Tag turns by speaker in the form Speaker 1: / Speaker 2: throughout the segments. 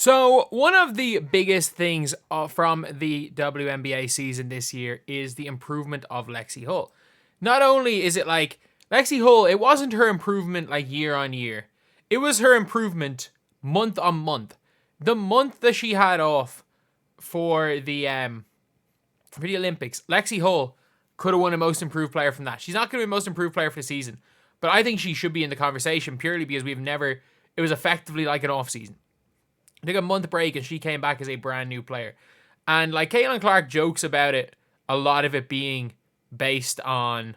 Speaker 1: So, one of the biggest things from the WNBA season this year is the improvement of Lexie Hull. Not only is it like Lexie Hull, it wasn't her improvement like year on year. It was her improvement month on month. The month that she had off for the Olympics, Lexie Hull could have won a most improved player from that. She's not going to be most improved player for the season, but I think she should be in the conversation purely because it was effectively like an off season. Took a month break and she came back as a brand new player. And like Caitlin Clark jokes about it, a lot of it being based on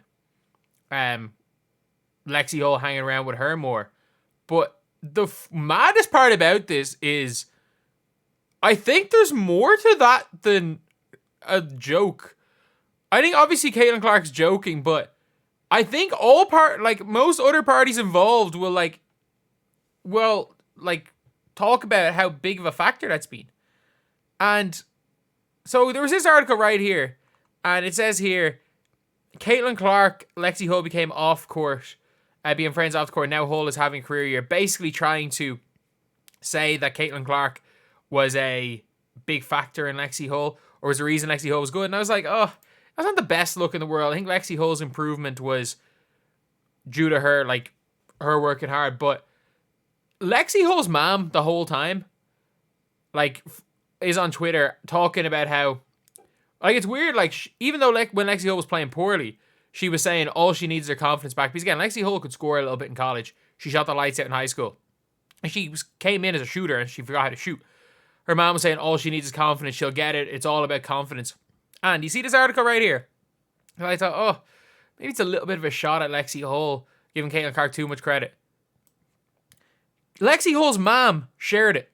Speaker 1: Lexie Hull hanging around with her more. But the maddest part about this is I think there's more to that than a joke. I think obviously Caitlin Clark's joking, but I think most other parties involved will talk about how big of a factor that's been. And so there was this article right here, and it says here, Caitlin Clark, Lexie Hull became off court, being friends off the court. Now Hull is having a career year, basically trying to say that Caitlin Clark was a big factor in Lexie Hull, or was the reason Lexie Hull was good. And I was like, oh, that's not the best look in the world. I think Lexie Hull's improvement was due to her working hard, but Lexie Hull's mom the whole time, is on Twitter talking about how, it's weird, even though when Lexie Hull was playing poorly, she was saying all she needs is her confidence back. Because again, Lexie Hull could score a little bit in college. She shot the lights out in high school. And she came in as a shooter and she forgot how to shoot. Her mom was saying all she needs is confidence. She'll get it. It's all about confidence. And you see this article right here. And I thought, maybe it's a little bit of a shot at Lexie Hull, giving Caitlin Clark too much credit. Lexie Hull's mom shared it.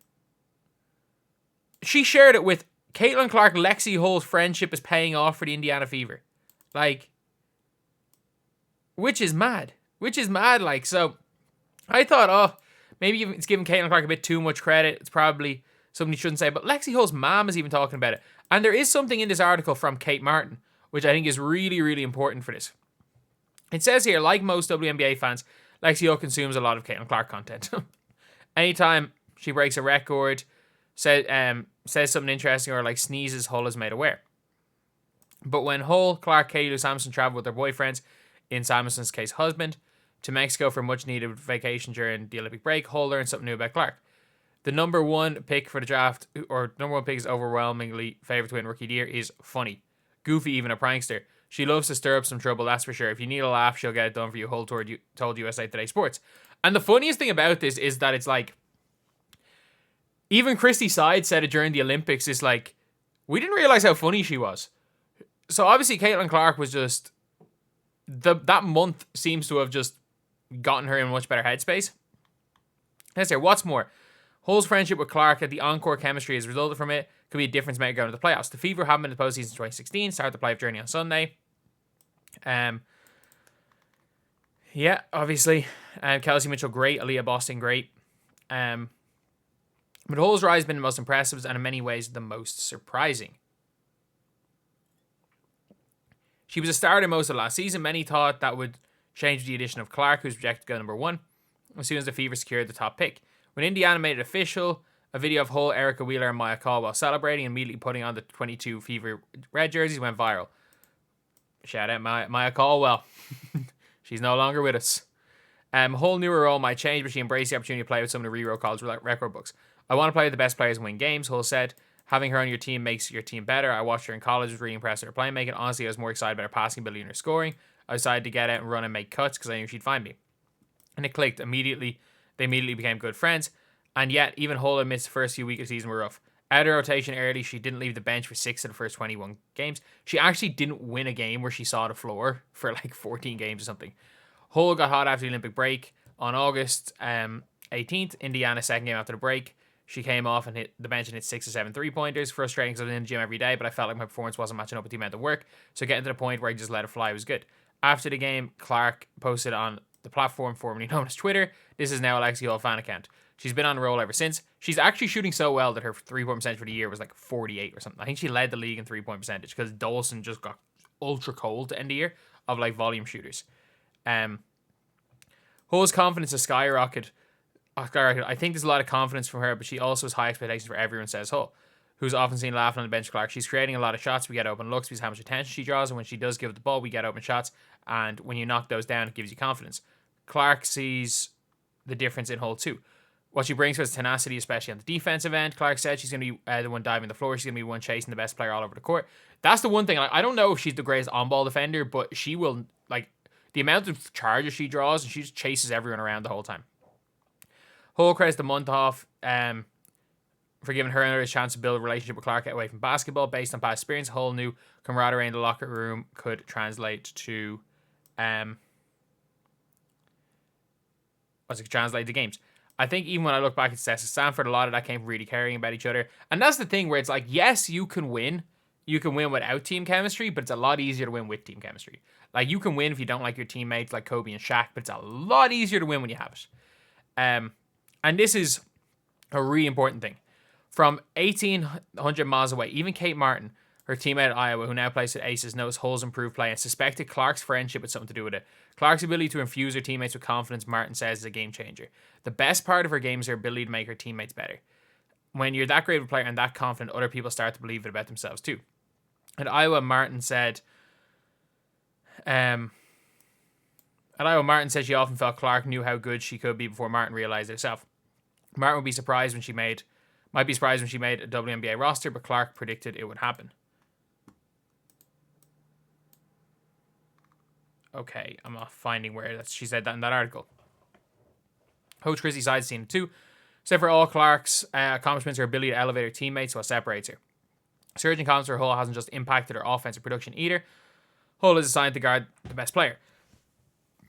Speaker 1: She shared it with Caitlin Clark. Lexie Hull's friendship is paying off for the Indiana Fever. Which is mad. So I thought, maybe it's giving Caitlin Clark a bit too much credit. It's probably something you shouldn't say. But Lexie Hull's mom is even talking about it. And there is something in this article from Kate Martin, which I think is really, really important for this. It says here, like most WNBA fans, Lexie Hull consumes a lot of Caitlin Clark content. Anytime she breaks a record, says something interesting, or sneezes, Hull is made aware. But when Hull, Clark, Katie, Samuelson traveled with their boyfriends, in Samuelson's case husband, to Mexico for a much needed vacation during the Olympic break, Hull learned something new about Clark. The number one pick for the draft, or number one pick is overwhelmingly favored to win Rookie of the Year, is funny, goofy, even a prankster. She loves to stir up some trouble, that's for sure. If you need a laugh, she'll get it done for you, Hull told USA Today Sports. And the funniest thing about this is that it's even Christy Side said it during the Olympics, is we didn't realize how funny she was. So obviously Caitlin Clark was just, that month seems to have just gotten her in a much better headspace. Let's say, what's more, Hull's friendship with Clark and the on-court chemistry as resulted from it could be a difference maker going to the playoffs. The Fever haven't been in the postseason since 2016, started the playoff journey on Sunday. Obviously. Kelsey Mitchell, great. Aaliyah Boston, great. But Hull's rise has been the most impressive and in many ways the most surprising. She was a starter most of last season. Many thought that would change with the addition of Clark, who's projected to go number one, as soon as the Fever secured the top pick. When Indiana made it official, a video of Hull, Erica Wheeler, and Maya Caldwell celebrating and immediately putting on the 22 Fever red jerseys went viral. Shout out Maya Caldwell. She's no longer with us. Hull knew her role might change, but she embraced the opportunity to play with some of the rewrote college record books. I want to play with the best players and win games, Hull said. Having her on your team makes your team better. I watched her in college, was really impressed with her playmaking. Honestly, I was more excited about her passing ability and her scoring. I decided to get out and run and make cuts because I knew she'd find me. And it clicked immediately. They immediately became good friends. And yet, even Hull admits the first few weeks of the season were rough. Out of rotation early, she didn't leave the bench for 6 of the first 21 games. She actually didn't win a game where she saw the floor for 14 games or something. Hull got hot after the Olympic break on August 18th. Indiana's second game after the break. She came off and hit the bench and hit 6 or 7 3-pointers. Frustrating because I was in the gym every day, but I felt like my performance wasn't matching up with the amount of work. So getting to the point where I just let it fly was good. After the game, Clark posted on the platform formerly known as Twitter, "This is now a Lexie Hull fan account. She's been on a roll ever since. She's actually shooting so well that her 3-point percentage for the year was 48 or something. I think she led the league in 3-point percentage because Dawson just got ultra cold to end the year of volume shooters. Hull's confidence has skyrocketed I think there's a lot of confidence from her, but she also has high expectations for everyone, says Hull, who's often seen laughing on the bench. Clark, she's creating a lot of shots. We get open looks because how much attention she draws, and when she does give it the ball, we get open shots. And when you knock those down, it gives you confidence. Clark sees the difference in Hull too. What she brings was tenacity, especially on the defensive end. Clark said she's going to be the one diving the floor. She's going to be one chasing the best player all over the court. That's the one thing. Like, I don't know if she's the greatest on-ball defender, but she will, like, the amount of charges she draws, and she just chases everyone around the whole time. Hull credits the month off for giving her another chance to build a relationship with Clark away from basketball. Based on past experience, Hull knew camaraderie in the locker room could translate to games. I think even when I look back at success at Stanford, a lot of that came from really caring about each other. And that's the thing where it's like, yes, you can win. You can win without team chemistry, but it's a lot easier to win with team chemistry. Like, you can win if you don't like your teammates, like Kobe and Shaq, but it's a lot easier to win when you have it. And this is a really important thing. From 1,800 miles away, even Kate Martin, her teammate at Iowa, who now plays at Aces, knows Hull's improved play and suspected Clark's friendship had something to do with it. Clark's ability to infuse her teammates with confidence, Martin says, is a game changer. The best part of her game is her ability to make her teammates better. When you're that great of a player and that confident, other people start to believe it about themselves too. At Iowa, Martin said she often felt Clark knew how good she could be before Martin realized it herself. Martin might be surprised when she made a WNBA roster, but Clark predicted it would happen. Okay, I'm not finding where she said that in that article. Coach Chrissy side's seen it too. Except for all Clark's accomplishments, her ability to elevate her teammates, what separates her. Surging confidence for Hull hasn't just impacted her offensive production either. Hull is assigned to guard the best player.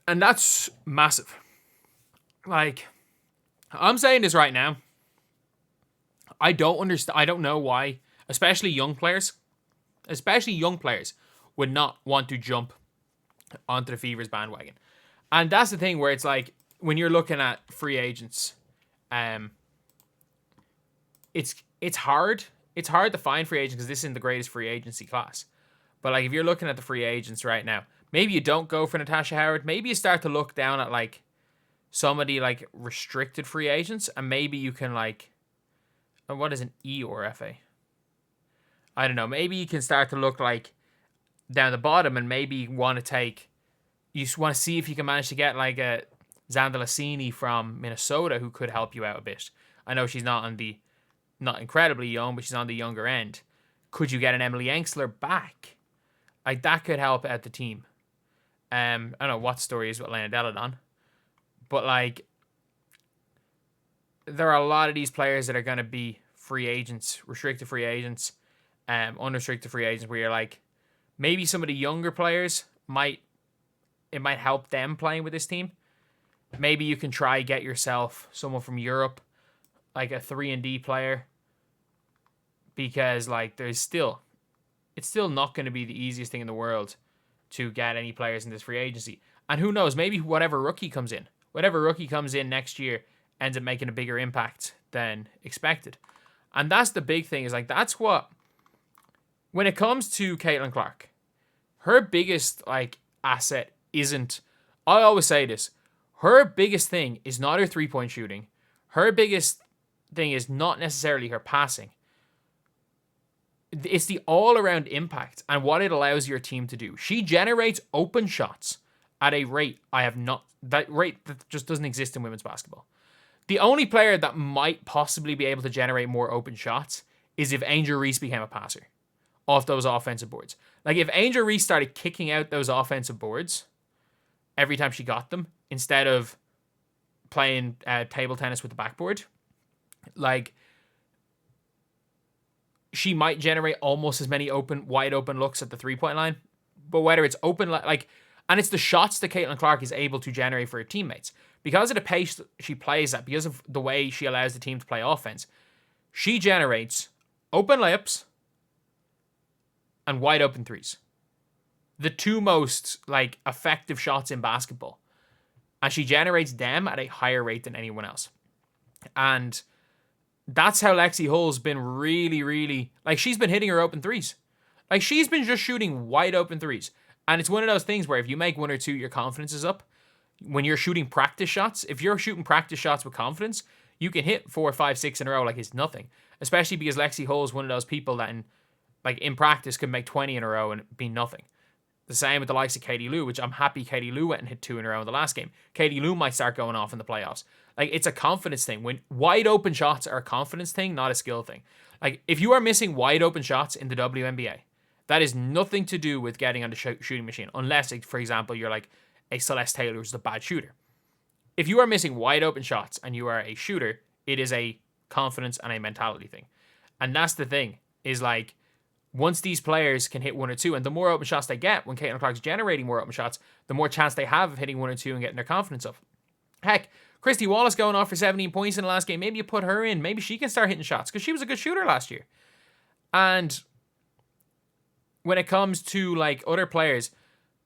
Speaker 1: And that's massive. Like, I'm saying this right now. I don't understand. I don't know why, especially young players would not want to jump onto the Fever's bandwagon. And that's the thing where it's like, when you're looking at free agents, it's hard. It's hard to find free agents because this isn't the greatest free agency class. But like, if you're looking at the free agents right now, maybe you don't go for Natasha Howard. Maybe you start to look down at like somebody like restricted free agents, and maybe you can like, what is an ERFA? I don't know. Maybe you can start to look like down the bottom, and maybe you want to see if you can manage to get like a Zandalasini from Minnesota who could help you out a bit. I know she's not incredibly young, but she's on the younger end. Could you get an Emily Ensler back? Like, that could help out the team. I don't know what story is with Lena Deladon, but like, there are a lot of these players that are going to be free agents, restricted free agents, unrestricted free agents, where you're like, maybe some of the younger players might help them playing with this team. Maybe you can try get yourself someone from Europe, like a 3-and-D player, because like it's still not going to be the easiest thing in the world to get any players in this free agency. And who knows, maybe whatever rookie comes in next year ends up making a bigger impact than expected. And that's the big thing, is like, that's what, when it comes to Caitlin Clark, her biggest like asset isn't, I always say this, her biggest thing is not her 3-point shooting. Her biggest thing is not necessarily her passing. It's the all-around impact and what it allows your team to do. She generates open shots at a rate that just doesn't exist in women's basketball. The only player that might possibly be able to generate more open shots is if Angel Reese became a passer off those offensive boards. Like, if Angel Reese started kicking out those offensive boards every time she got them, instead of playing table tennis with the backboard, like, she might generate almost as many wide open looks at the 3-point line. But whether it's open, like, and it's the shots that Caitlin Clark is able to generate for her teammates. Because of the pace she plays at, because of the way she allows the team to play offense, she generates open layups and wide open threes. The two most like effective shots in basketball. And she generates them at a higher rate than anyone else. And that's how Lexie Hull's been really, really, like, she's been hitting her open threes. Like, she's been just shooting wide open threes. And it's one of those things where if you make one or two, your confidence is up. when you're shooting practice shots, if you're shooting practice shots with confidence, you can hit 4, 5, 6 in a row like it's nothing. Especially because Lexie Hull is one of those people that in practice can make 20 in a row and be nothing. The same with the likes of Katie Lou, which I'm happy Katie Lou went and hit 2 in a row in the last game. Katie Lou might start going off in the playoffs. Like, it's a confidence thing. When wide open shots are a confidence thing, not a skill thing. Like, if you are missing wide open shots in the WNBA, that is nothing to do with getting on the shooting machine. Unless, like, for example, you're like a Celeste Taylor who's a bad shooter. If you are missing wide open shots and you are a shooter, it is a confidence and a mentality thing. And that's the thing, is like, once these players can hit 1 or 2, and the more open shots they get, when Caitlin Clark's generating more open shots, the more chance they have of hitting 1 or 2 and getting their confidence up. Heck, Christy Wallace going off for 17 points in the last game. Maybe you put her in. Maybe she can start hitting shots, because she was a good shooter last year. And when it comes to like other players,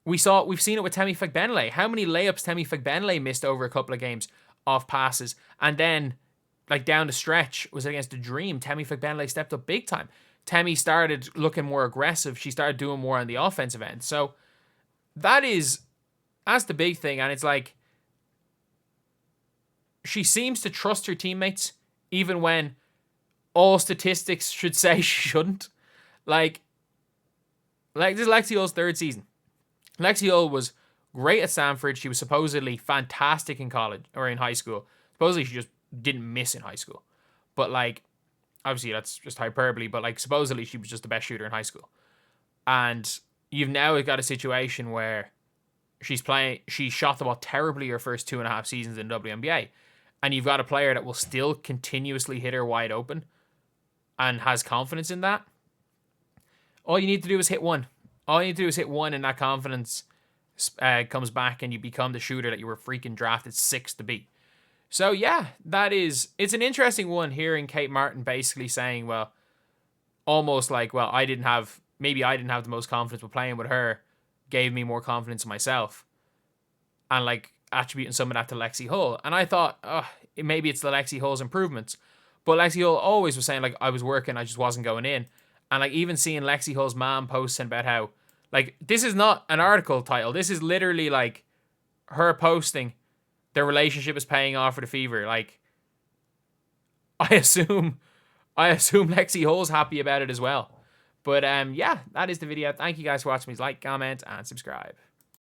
Speaker 1: we've seen it with Temi Fagbenle. How many layups Temi Fagbenle missed over a couple of games off passes, and then like down the stretch was against the Dream. Temi Fagbenle stepped up big time. Temi started looking more aggressive. She started doing more on the offensive end. So that's the big thing. And it's like, she seems to trust her teammates, even when all statistics should say she shouldn't. Like this is Lexie Hull's 3rd season. Lexie Hull was great at Stanford. She was supposedly fantastic in college or in high school. Supposedly she just didn't miss in high school. But like, obviously that's just hyperbole, but like supposedly she was just the best shooter in high school. And you've now got a situation where she shot the ball terribly her first 2.5 seasons in WNBA. And you've got a player that will still continuously hit her wide open and has confidence in that. All you need to do is hit 1. All you need to do is hit 1, and that confidence comes back and you become the shooter that you were freaking drafted 6 to be. So yeah, it's an interesting one, hearing Kate Martin basically saying, well, almost like, well, maybe I didn't have the most confidence, but playing with her gave me more confidence in myself. And like attributing some of that to Lexie Hull. And I thought, maybe it's the Lexie Hull's improvements. But Lexie Hull always was saying, like, I was working, I just wasn't going in. And like even seeing Lexie Hull's mom posting about how, like, this is not an article title. This is literally like her posting, their relationship is paying off for the Fever. Like, I assume Lexie Hull's happy about it as well. But yeah, that is the video. Thank you guys for watching. Please like, comment, and subscribe.